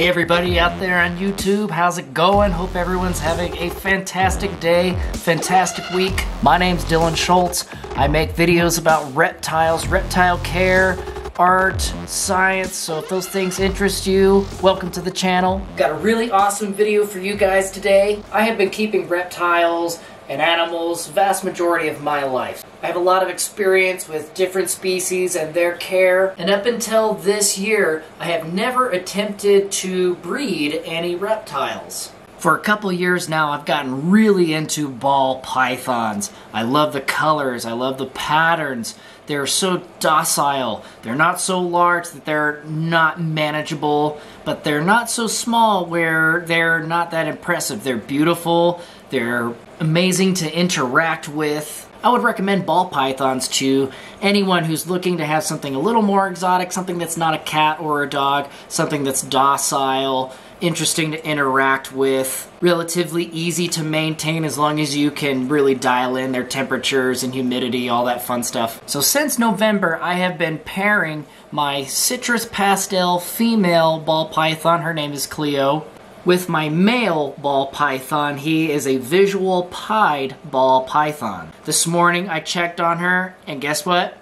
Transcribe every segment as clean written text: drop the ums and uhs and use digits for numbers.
Hey everybody out there on YouTube, how's it going? Hope everyone's having a fantastic day, fantastic week. My name's Dylan Schultz. I make videos about reptiles, reptile care, art, science, so if those things interest you, welcome to the channel. Got a really awesome video for you guys today. I have been keeping reptiles and animals the vast majority of my life. I have a lot of experience with different species and their care, and up until this year, I have never attempted to breed any reptiles. For a couple years now, I've gotten really into ball pythons. I love the colors, I love the patterns. They're so docile. They're not so large that they're not manageable, but they're not so small where they're not that impressive. They're beautiful, they're amazing to interact with. I would recommend ball pythons to anyone who's looking to have something a little more exotic, something that's not a cat or a dog, something that's docile, interesting to interact with, relatively easy to maintain as long as you can really dial in their temperatures and humidity, all that fun stuff. So since November, I have been pairing my citrus pastel female ball python, her name is Cleo, with my male ball python. He is a visual pied ball python. This morning I checked on her, and guess what?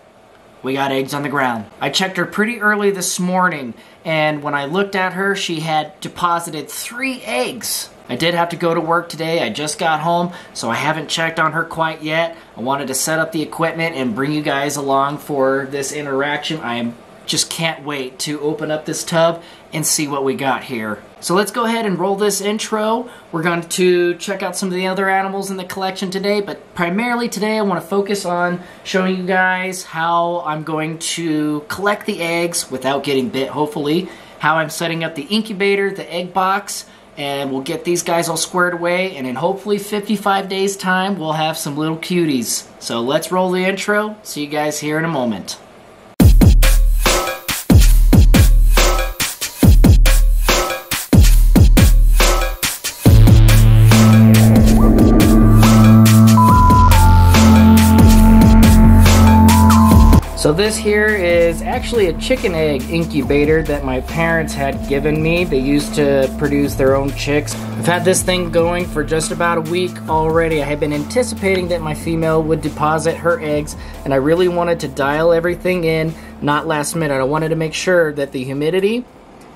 We got eggs on the ground. I checked her pretty early this morning, and when I looked at her, she had deposited 3 eggs. I did have to go to work today. I just got home, so I haven't checked on her quite yet. I wanted to set up the equipment and bring you guys along for this interaction. I just can't wait to open up this tub and see what we got here. So let's go ahead and roll this intro. We're going to check out some of the other animals in the collection today, but primarily today I want to focus on showing you guys how I'm going to collect the eggs without getting bit, hopefully, how I'm setting up the incubator, the egg box, and we'll get these guys all squared away, and in hopefully 55 days time we'll have some little cuties. So let's roll the intro. See you guys here in a moment. So this here is actually a chicken egg incubator that my parents had given me. They used to produce their own chicks. I've had this thing going for just about a week already. I had been anticipating that my female would deposit her eggs, and I really wanted to dial everything in, not last minute. I wanted to make sure that the humidity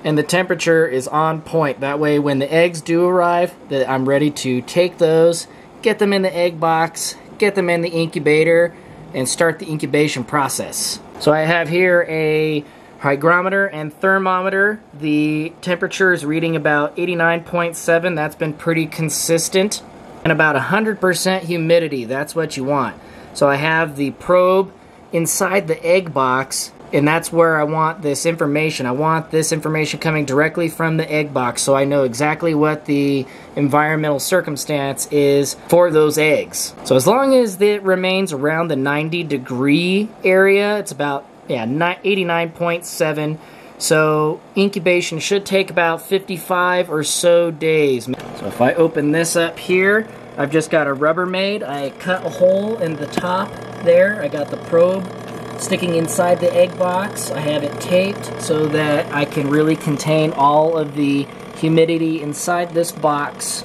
and the temperature is on point. That way when the eggs do arrive, that I'm ready to take those, get them in the egg box, get them in the incubator, and start the incubation process. So I have here a hygrometer and thermometer. The temperature is reading about 89.7. That's been pretty consistent. And about 100% humidity. That's what you want. So I have the probe inside the egg box, and that's where I want this information. I want this information coming directly from the egg box so I know exactly what the environmental circumstance is for those eggs. So as long as it remains around the 90-degree area, it's about 89.7. So incubation should take about 55 or so days. So if I open this up here, I've just got a Rubbermaid. I cut a hole in the top there. I got the probe sticking inside the egg box. I have it taped so that I can really contain all of the humidity inside this box.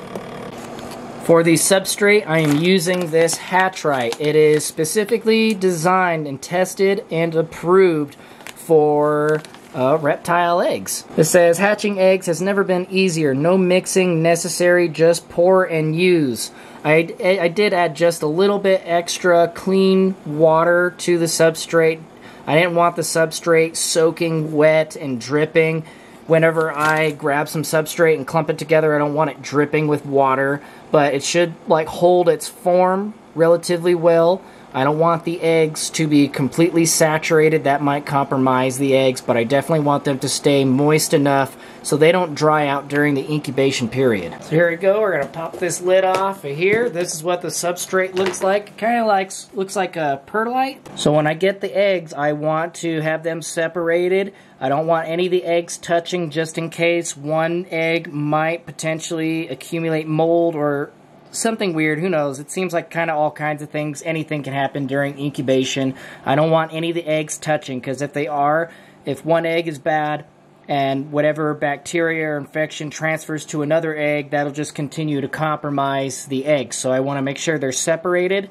For the substrate, I am using this Hatchite. It is specifically designed and tested and approved for reptile eggs. It says, hatching eggs has never been easier. No mixing necessary, just pour and use. I did add just a little bit extra clean water to the substrate. I didn't want the substrate soaking wet and dripping. Whenever I grab some substrate and clump it together, I don't want it dripping with water, but it should like hold its form relatively well. I don't want the eggs to be completely saturated. That might compromise the eggs, but I definitely want them to stay moist enough so they don't dry out during the incubation period. So here we go. We're going to pop this lid off of here. This is what the substrate looks like. It kind of looks like a perlite. So when I get the eggs, I want to have them separated. I don't want any of the eggs touching just in case one egg might potentially accumulate mold or something weird, who knows. It seems like kind of all kinds of things, anything can happen during incubation. I don't want any of the eggs touching, because if they are, if one egg is bad and whatever bacteria or infection transfers to another egg, that'll just continue to compromise the eggs. So I want to make sure they're separated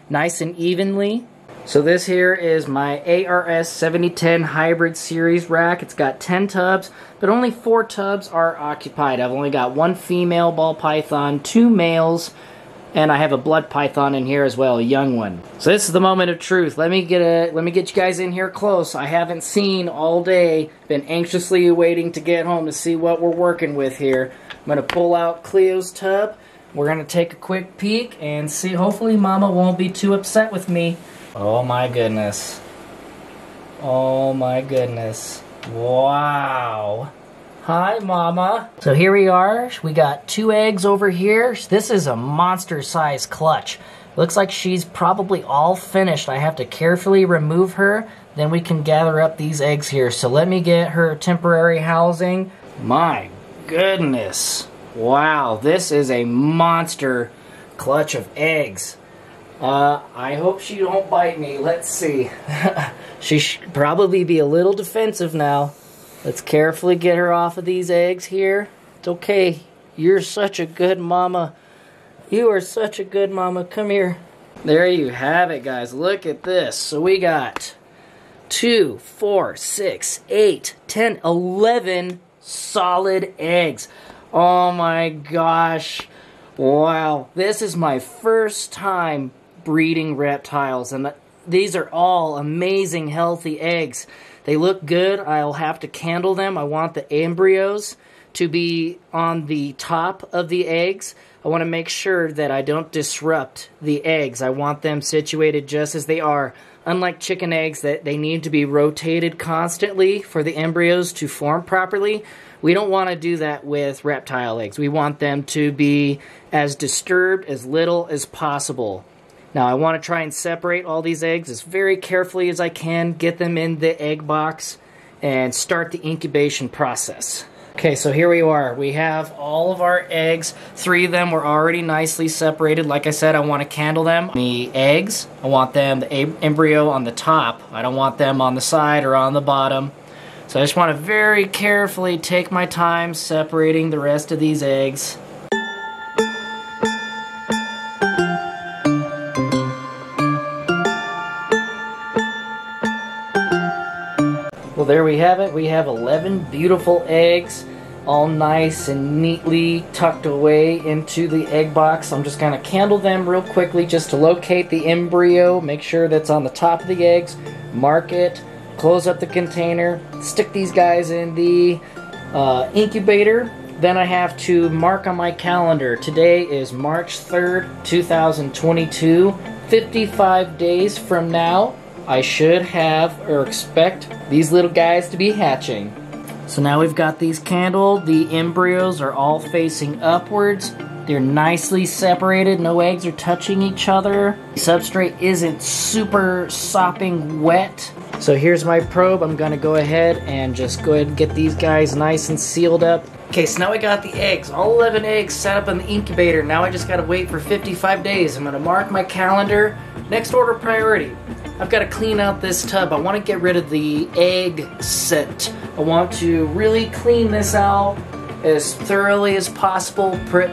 nice and evenly. So this here is my ARS 7010 Hybrid Series rack. It's got 10 tubs, but only 4 tubs are occupied. I've only got 1 female ball python, 2 males, and I have a blood python in here as well, a young one. So this is the moment of truth. Let me get you guys in here close. I haven't seen all day. Been anxiously waiting to get home to see what we're working with here. I'm gonna pull out Cleo's tub. We're gonna take a quick peek and see. Hopefully Mama won't be too upset with me. Oh my goodness. Oh my goodness. Wow. Hi, Mama. So here we are. We got 2 eggs over here. This is a monster-sized clutch. Looks like she's probably all finished. I have to carefully remove her. Then we can gather up these eggs here. So let me get her temporary housing. My goodness. Wow, this is a monster clutch of eggs. I hope she don't bite me. Let's see. She should probably be a little defensive now. Let's carefully get her off of these eggs here. It's okay. You're such a good mama. You are such a good mama. Come here. There you have it, guys. Look at this. So we got 2, 4, 6, 8, 10, 11 solid eggs. Oh my gosh. Wow. This is my first time breeding reptiles, and these are all amazing healthy eggs. They look good. I'll have to candle them. I want the embryos to be on the top of the eggs. I want to make sure that I don't disrupt the eggs. I want them situated just as they are. Unlike chicken eggs, that they need to be rotated constantly for the embryos to form properly. We don't want to do that with reptile eggs. We want them to be as disturbed as little as possible. Now I want to try and separate all these eggs as very carefully as I can, get them in the egg box, and start the incubation process. Okay, so here we are. We have all of our eggs. 3 of them were already nicely separated. Like I said, I want to candle them. The eggs, I want them, the embryo on the top. I don't want them on the side or on the bottom. So I just want to very carefully take my time separating the rest of these eggs. Well, there we have it. We have 11 beautiful eggs, all nice and neatly tucked away into the egg box. I'm just going to candle them real quickly just to locate the embryo, make sure that's on the top of the eggs, mark it, close up the container, stick these guys in the incubator. Then I have to mark on my calendar. Today is March 3rd, 2022. 55 days from now, I should have or expect these little guys to be hatching. So now we've got these candled. The embryos are all facing upwards. They're nicely separated. No eggs are touching each other. The substrate isn't super sopping wet. So here's my probe. I'm going to go ahead and get these guys nice and sealed up. Okay, so now I got the eggs. All 11 eggs set up in the incubator. Now I just got to wait for 55 days. I'm going to mark my calendar. Next order priority. I've got to clean out this tub. I want to get rid of the egg scent. I want to really clean this out as thoroughly as possible. Put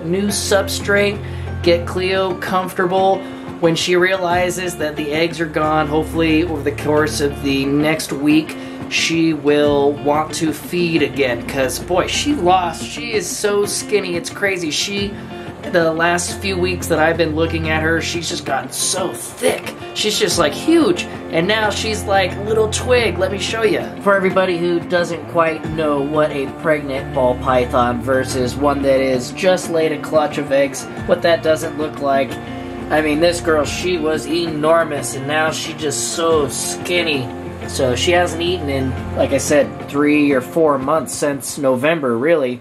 new substrate. Get Cleo comfortable. When she realizes that the eggs are gone, hopefully over the course of the next week, she will want to feed again. Because, boy, she is so skinny. It's crazy. The last few weeks that I've been looking at her, she's just gotten so thick. She's just like huge. And now she's like a little twig. Let me show you. For everybody who doesn't quite know what a pregnant ball python versus one that is just laid a clutch of eggs, what that doesn't look like. I mean, this girl, she was enormous, and now she's just so skinny. So she hasn't eaten in, like I said, 3 or 4 months since November, really.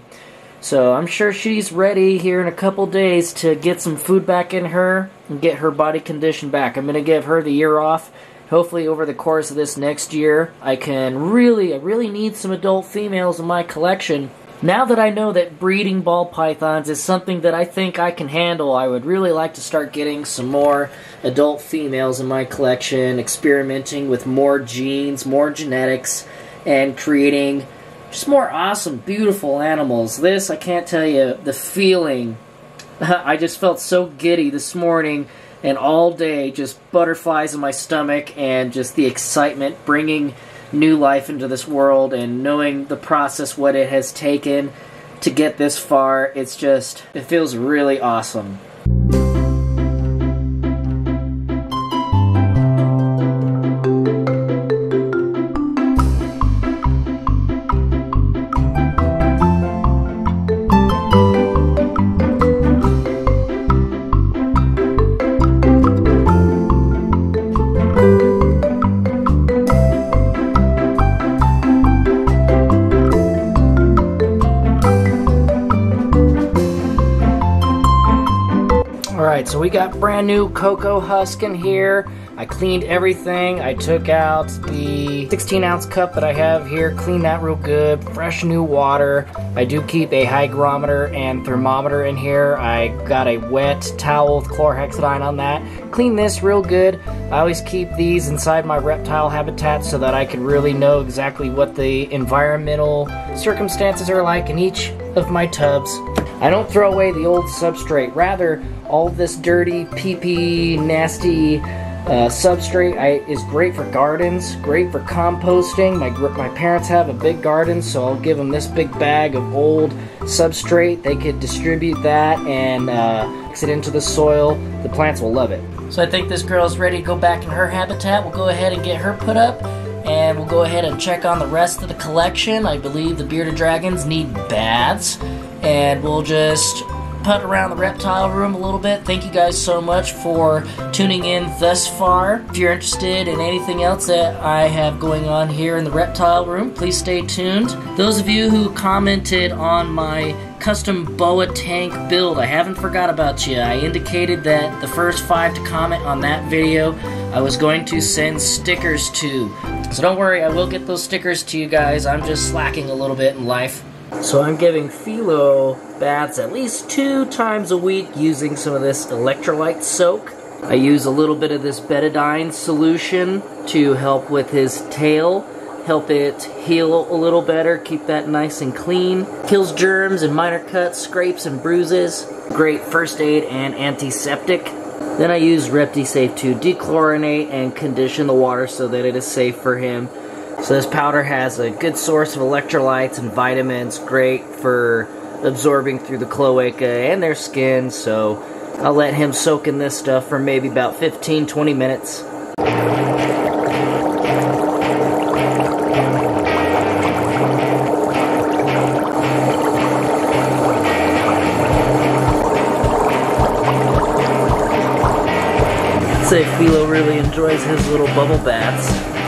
So I'm sure she's ready here in a couple days to get some food back in her and get her body condition back. I'm going to give her the year off. Hopefully over the course of this next year, I really need some adult females in my collection. Now that I know that breeding ball pythons is something that I think I can handle, I would really like to start getting some more adult females in my collection, experimenting with more genes, more genetics, and creating just more awesome, beautiful animals. This, I can't tell you, the feeling. I just felt so giddy this morning and all day, just butterflies in my stomach and just the excitement bringing new life into this world and knowing the process, what it has taken to get this far. It's just, it feels really awesome. Alright, so we got brand new cocoa husk in here. I cleaned everything. I took out the 16-ounce cup that I have here, cleaned that real good, fresh new water. I do keep a hygrometer and thermometer in here. I got a wet towel with chlorhexidine on that. Clean this real good. I always keep these inside my reptile habitat so that I can really know exactly what the environmental circumstances are like in each of my tubs. I don't throw away the old substrate. Rather, all this dirty, pee-pee, nasty substrate is great for gardens, great for composting. My parents have a big garden, so I'll give them this big bag of old substrate. They could distribute that and mix it into the soil. The plants will love it. So I think this girl's ready to go back in her habitat. We'll go ahead and get her put up, and we'll go ahead and check on the rest of the collection. I believe the bearded dragons need baths, and we'll just putt around the reptile room a little bit. Thank you guys so much for tuning in thus far. If you're interested in anything else that I have going on here in the reptile room, please stay tuned. Those of you who commented on my custom boa tank build, I haven't forgot about you. I indicated that the first 5 to comment on that video I was going to send stickers to. So don't worry, I will get those stickers to you guys. I'm just slacking a little bit in life. So I'm giving Philo baths at least 2 times a week using some of this electrolyte soak. I use a little bit of this betadine solution to help with his tail, help it heal a little better, keep that nice and clean. Kills germs and minor cuts, scrapes and bruises. Great first aid and antiseptic. Then I use ReptiSafe to dechlorinate and condition the water so that it is safe for him. So this powder has a good source of electrolytes and vitamins, great for absorbing through the cloaca and their skin, so I'll let him soak in this stuff for maybe about 15-20 minutes. I'd say Philo really enjoys his little bubble baths.